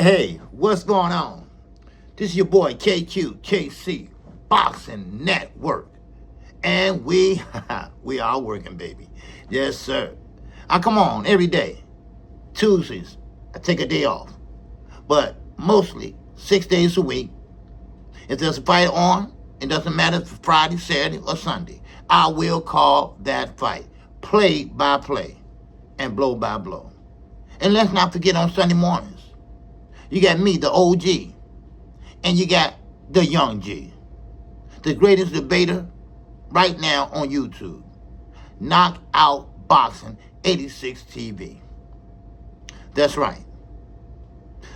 Hey, what's going on? This is your boy KQKC Boxing Network. And we are working, baby. Yes, sir. I come on every day. Tuesdays, I take a day off. But mostly 6 days a week. If there's a fight on, it doesn't matter if it's Friday, Saturday, or Sunday, I will call that fight. Play by play and blow by blow. And let's not forget on Sunday mornings, you got me, the OG, and you got the young G, the greatest debater right now on YouTube. Knockout Boxing 86 TV. That's right.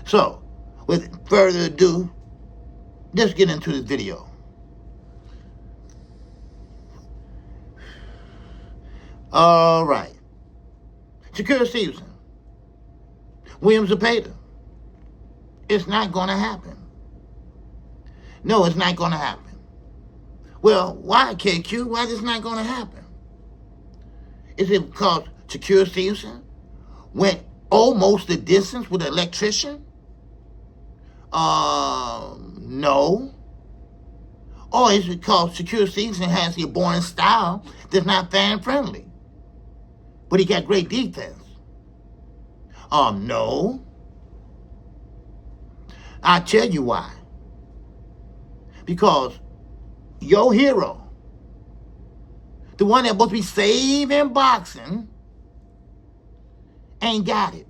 So, with further ado, let's get into this video. All right. Shakur Stevenson, Williams Zepeda. It's not going to happen. No, it's not going to happen. Well, why, KQ? Why is this not going to happen? Is it because Shakur Stevenson went almost the distance with an electrician? No. Or is it because Shakur Stevenson has the abhorrent style that's not fan-friendly, but he got great defense? No. I'll tell you why. Because your hero, the one that's supposed to be saving boxing, ain't got it.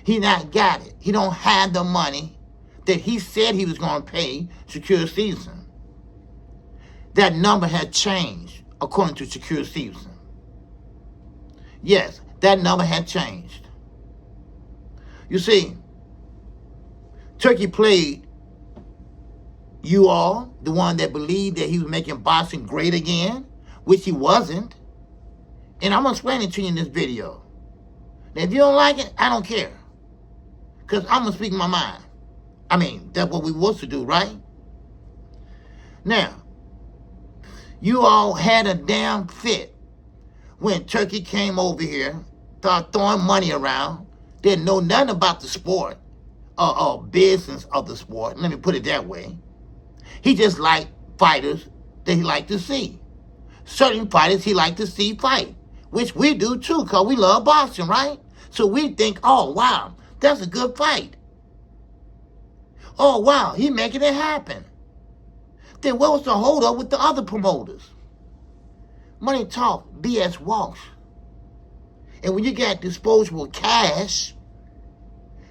He not got it. He don't have the money that he said he was going to pay Shakur Stevenson. That number had changed, according to Shakur Stevenson. Yes, that number had changed. You see, Turki played you all, the one that believed that he was making boxing great again, which he wasn't. And I'm going to explain it to you in this video. Now, if you don't like it, I don't care. Because I'm going to speak my mind. I mean, that's what we was to do, right? Now, you all had a damn fit when Turki came over here, started throwing money around, didn't know nothing about the sport, or business of the sport. Let me put it that way. He just liked fighters that he liked to see. Certain fighters he liked to see fight, which we do too, because we love boxing, right? So we think, oh, wow, that's a good fight. Oh, wow, he making it happen. Then what was the holdup with the other promoters? Money talk, BS walks. And when you got disposable cash,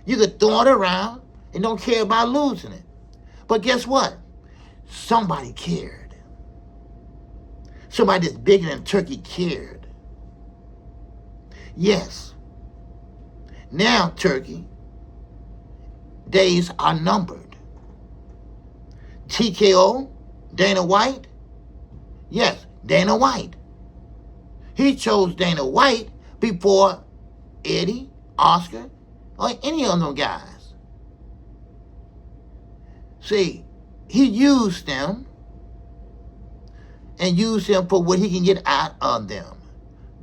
you could throw it around and don't care about losing it. But guess what? Somebody cared. Somebody that's bigger than Turki cared. Yes. Now, Turki, days are numbered. TKO, Dana White? Yes, Dana White. He chose Dana White before Eddie, Oscar, or any of them guys. See, he used them and used them for what he can get out of them.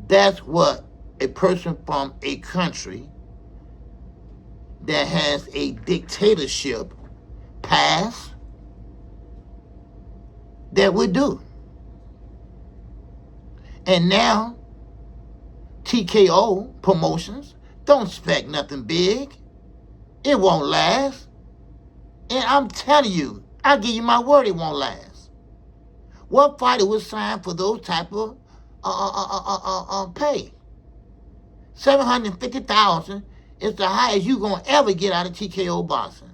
That's what a person from a country that has a dictatorship past that would do. And now, TKO Promotions don't expect nothing big. It won't last. And I'm telling you, I give you my word, it won't last. What fighter was signed for those type of pay? $750,000 is the highest you gonna ever get out of TKO boxing.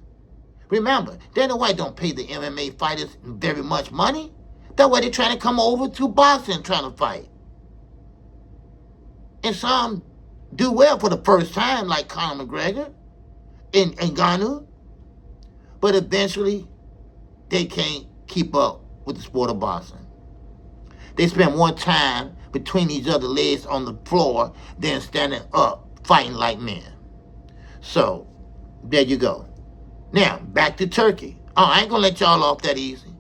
Remember, Dana White don't pay the MMA fighters very much money. That's why they're trying to come over to boxing trying to fight. And some do well for the first time, like Conor McGregor and Ngannou. But eventually, they can't keep up with the sport of boxing. They spend more time between each other's legs on the floor than standing up, fighting like men. So, there you go. Now, back to Turki. Oh, I ain't gonna let y'all off that easy.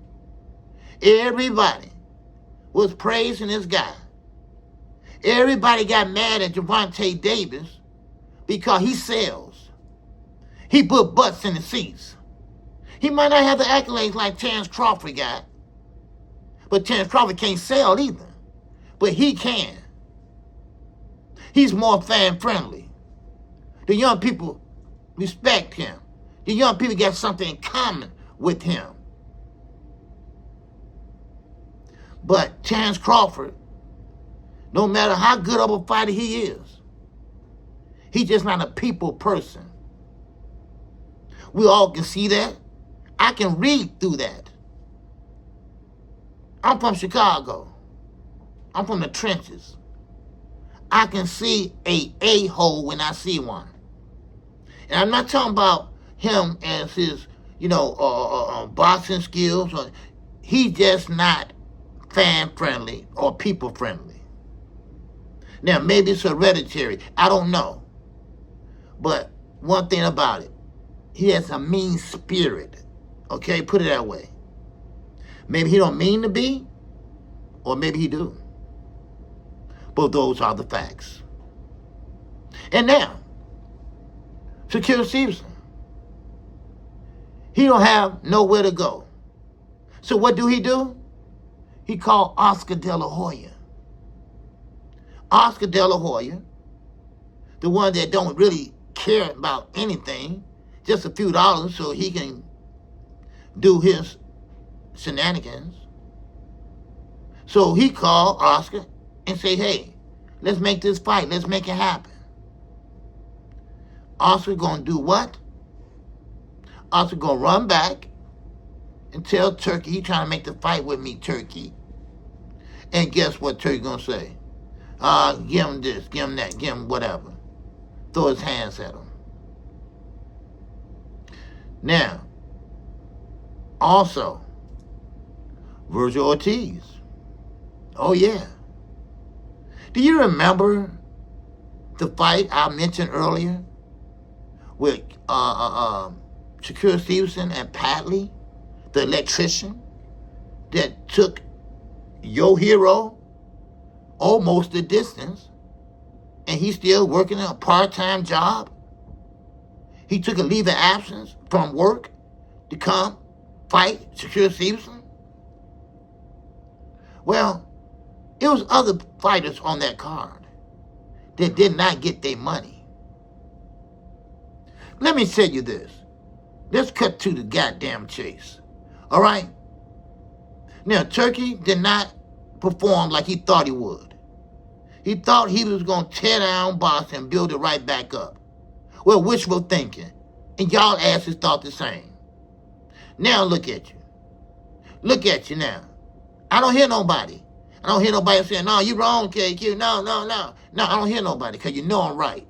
Everybody was praising this guy. Everybody got mad at Gervonta Davis because he sells. He put butts in the seats. He might not have the accolades like Terrence Crawford got, but Terrence Crawford can't sell either. But he can. He's more fan-friendly. The young people respect him. The young people got something in common with him. But Terrence Crawford, no matter how good of a fighter he is, he's just not a people person. We all can see that. I can read through that. I'm from Chicago. I'm from the trenches. I can see a-hole when I see one. And I'm not talking about him as his, boxing skills. He's just not fan-friendly or people-friendly. Now, maybe it's hereditary. I don't know. But one thing about it, he has a mean spirit. Okay, put it that way. Maybe he don't mean to be, or maybe he do. But those are the facts. And now, Shakur Stevenson, he don't have nowhere to go. So what do? He called Oscar De La Hoya. Oscar De La Hoya, the one that don't really care about anything, just a few dollars so he can do his shenanigans. So he called Oscar and say, hey, let's make this fight. Let's make it happen. Oscar gonna do what? Oscar gonna run back and tell Turkey he trying to make the fight with me, Turkey. And guess what Turkey gonna say? Give him this, give him that, give him whatever. Throw his hands at him. Now, also, Virgil Ortiz. Oh, yeah. Do you remember the fight I mentioned earlier with Shakur Stevenson and Patley, the electrician, that took your hero almost the distance, and he's still working a part-time job? He took a leave of absence from work to come fight Shakur Stevenson? Well, it was other fighters on that card that did not get their money. Let me tell you this. Let's cut to the goddamn chase. All right? Now, Turkey did not perform like he thought he would. He thought he was going to tear down boxing and build it right back up. Well, wishful thinking. And y'all asses thought the same. Now look at you. Look at you now. I don't hear nobody. I don't hear nobody saying, no, you wrong, KQ. No. No, I don't hear nobody because you know I'm right.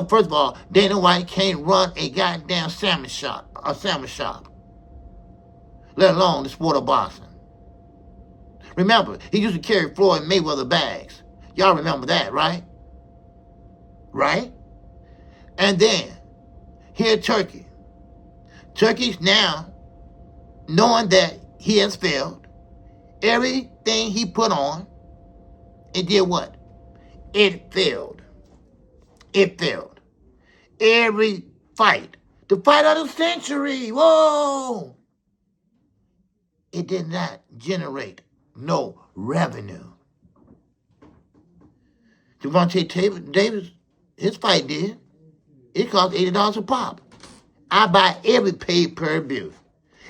First of all, Dana White can't run a goddamn sandwich shop, let alone the sport of boxing. Remember, he used to carry Floyd Mayweather bags. Y'all remember that, right? Right? And then, here Turkey. Turkey's now, knowing that he has failed, everything he put on, it did what? It failed. It failed. Every fight. The fight of the century. Whoa! It did not generate no revenue. Gervonta Davis, his fight did. It cost $80 a pop. I buy every pay-per-view.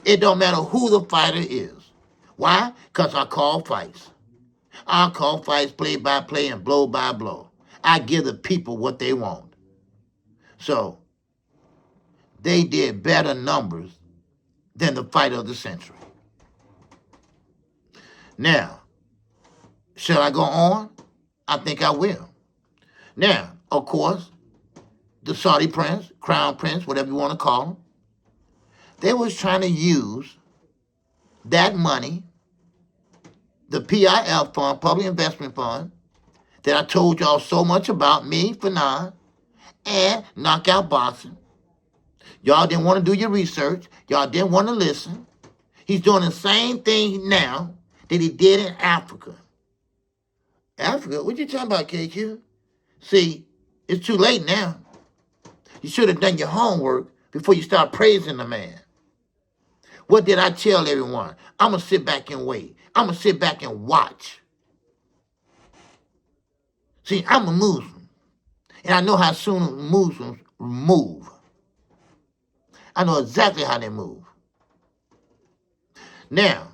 It don't matter who the fighter is. Why? Because I call fights. I call fights play by play and blow by blow. I give the people what they want. So, they did better numbers than the fight of the century. Now, shall I go on? I think I will. Now, of course, the Saudi prince, crown prince, whatever you want to call him, they was trying to use that money, the PIF fund, Public Investment Fund, that I told y'all so much about, me, Fanon, and Knockout Boxing. Y'all didn't want to do your research. Y'all didn't want to listen. He's doing the same thing now that he did in Africa. Africa? What you talking about, KQ? See, it's too late now. You should have done your homework before you start praising the man. What did I tell everyone? I'm going to sit back and wait. I'm going to sit back and watch. See, I'm a Muslim, and I know how soon Muslims move. I know exactly how they move. Now,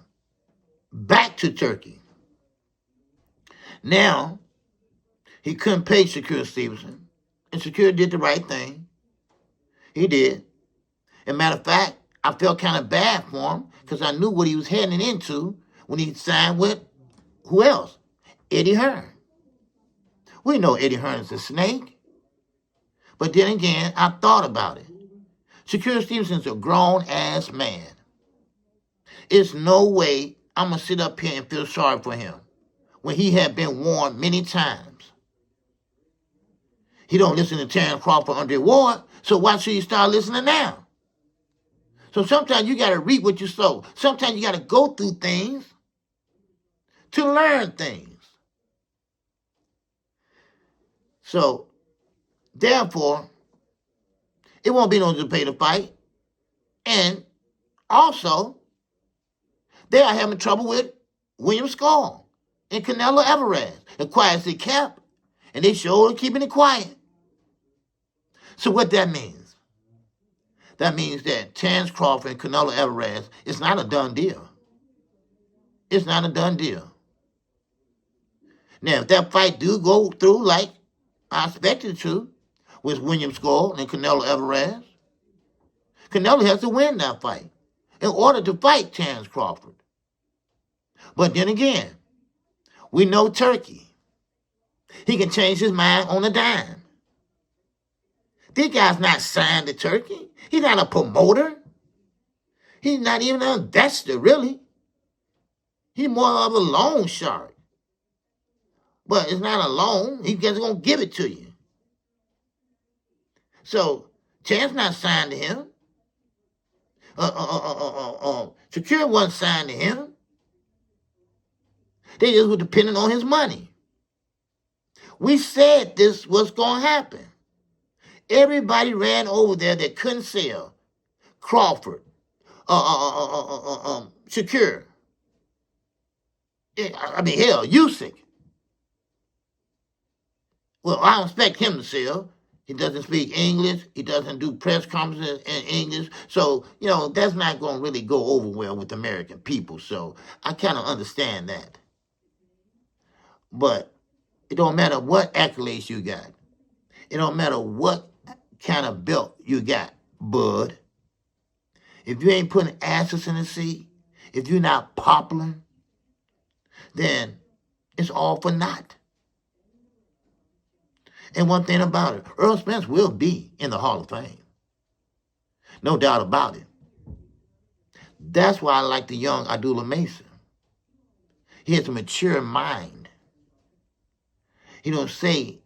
back to Turkey. Now, he couldn't pay Shakur Stevenson, and Shakur did the right thing. He did. As a matter of fact, I felt kind of bad for him because I knew what he was heading into when he signed with who else? Eddie Hearn. We know Eddie Hearn is a snake. But then again, I thought about it. Shakur Stevenson's a grown-ass man. It's no way I'm going to sit up here and feel sorry for him when he had been warned many times. He don't listen to Terrence Crawford under award, so why should you start listening now? So sometimes you got to reap what you sow. Sometimes you got to go through things to learn things. So, therefore, it won't be no debate to fight. And also, they are having trouble with William Skull and Canelo Alvarez. As quiet as they kept, and they sure are keeping it quiet. So what that means? That means that Terrence Crawford and Canelo Alvarez is not a done deal. It's not a done deal. Now, if that fight do go through like I expected it to, with William Skull and Canelo Alvarez, Canelo has to win that fight in order to fight Terrence Crawford. But then again, we know Turkey. He can change his mind on a dime. This guy's not signed to Turkey. He's not a promoter. He's not even an investor, really. He's more of a loan shark. But it's not a loan. He's just going to give it to you. So, Terrence not signed to him. Shakur wasn't signed to him. They just were depending on his money. We said this was going to happen. Everybody ran over there that couldn't sell. Crawford, Shakur. I mean, hell, Usyk. Well, I don't expect him to sell. He doesn't speak English. He doesn't do press conferences in English. So, that's not going to really go over well with American people. So I kind of understand that. But it don't matter what accolades you got. It don't matter what kind of belt you got, bud. If you ain't putting asses in the seat, if you're not popular, then it's all for naught. And one thing about it, Earl Spence will be in the Hall of Fame. No doubt about it. That's why I like the young Abdullah Mason. He has a mature mind. He don't say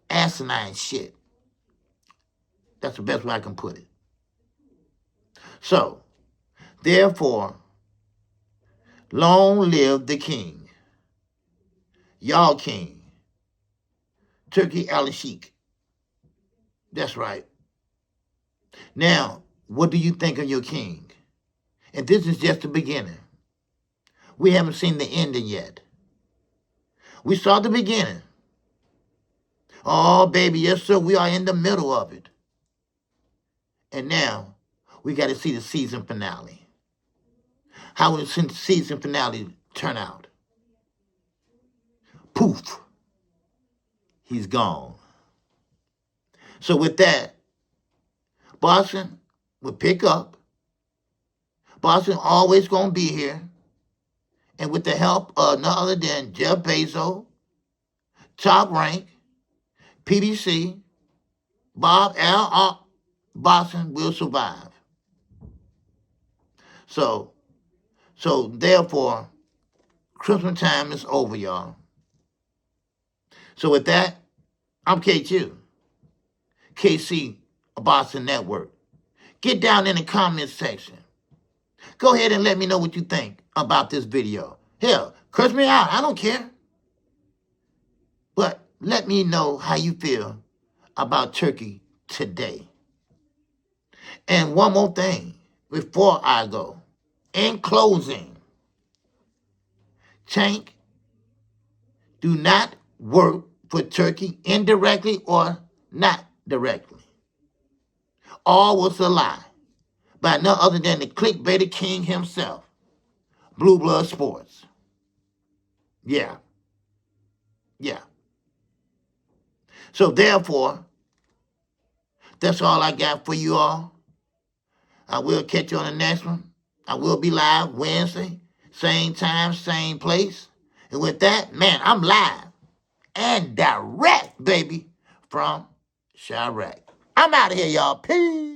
asinine shit. That's the best way I can put it. So, therefore, long live the king. Y'all king. Turki al-Sheikh. That's right. Now, what do you think of your king? And this is just the beginning. We haven't seen the ending yet. We saw the beginning. Oh, baby, yes, sir, we are in the middle of it. And now, we got to see the season finale. How will the season finale turn out? Poof. He's gone. So with that, Boston will pick up. Boston always going to be here. And with the help of none other than Jeff Bezos, Top Rank, PBC, Bob L. Boston will survive. So therefore, Christmas time is over, y'all. So with that, I'm KQ, KC, Boston Network. Get down in the comments section. Go ahead and let me know what you think about this video. Hell, curse me out, I don't care. But let me know how you feel about Turkey today. And one more thing before I go. In closing, Tank, do not work for Turkey indirectly or not directly. All was a lie by none other than the clickbaited king himself, Blue Blood Sports. Yeah. So therefore, that's all I got for you all. I will catch you on the next one. I will be live Wednesday, same time, same place. And with that, man, I'm live and direct, baby, from Chirac. I'm out of here, y'all. Peace.